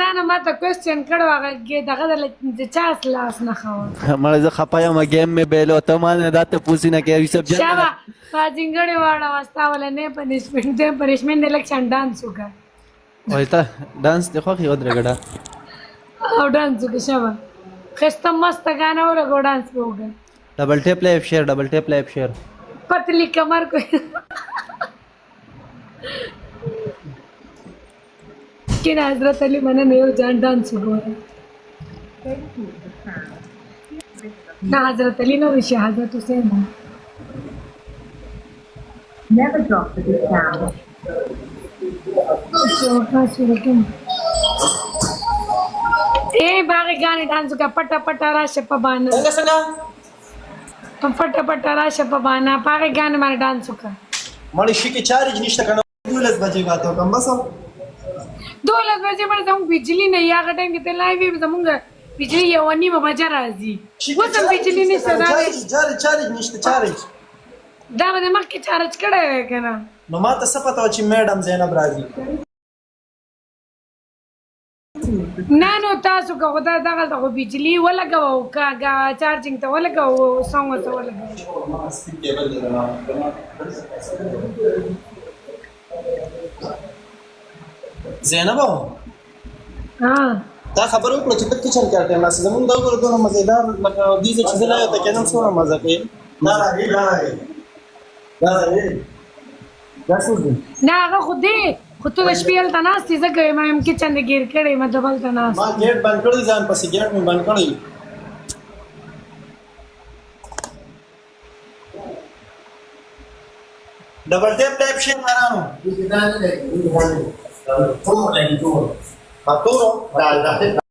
دا نه ماته کوېسچن کړی و هغه دغه د چا لاس نه ښه مړه زه خفه یم ګیم مې بیلو ته ما نه دا تپوس نه کوې یوسف جان شابه ځینګړې واړه ستا ولنې پنشمنټ دی پنشمنټ دی لږ شان ډانس وکړه وایي ته ډانس دې خوښ یې ودرېږه ډا او ډانس وکړه شابه ښایسته مسته ګانا ولګو ډانس به وکړه ډبل ټیپ لایف شیر ډبل ټیپ لایف شیر پتلی کمر کو کینه حضرت علی مننه یو ځان ډانس وګوره نه حضرت علی نه وشي حضرت حسین Never drop the book down. ए बागे गाने डांस का पटा पटा राशे पबाना पटा पटा राशे पबाना बागे गाने मारे डांस का مړی شي کې چارج نشته کنه 12 بجې غاته کوم بس 12 بجې باندې زموږ بجلی نه یا غټه کې ته لایوي زموږ بجلی یو نیمه بجې راځي وسم بجلی نشته دا چارج نشته چارج دا به مخکې چارج کړی وای کنه نو ما ته څه پته و چې میډم زینب راځي نه نو تاسو که خدای دغه دغه بجلی ولګوو که چارجینګ ته ولګوو سم ورته ولګوو زینب ها دا خبر وکړه چې ته کچن کې راټیم ناست زمونږ دا وګوره دونه مزېدار لکه دیزه چې زه لا ته کنم څومره مزه کوي دا څه دي نه هغه خو دی خو ته د شپې هلته ناست یې ځکه ما یم کچن د ګیر کړی مطلب هلته ناست ما ګیټ بند کړی ځان پسې ګیټ مې بند کړی ډبل ټیپ ټیپ شي مارانو ټول لګي ټول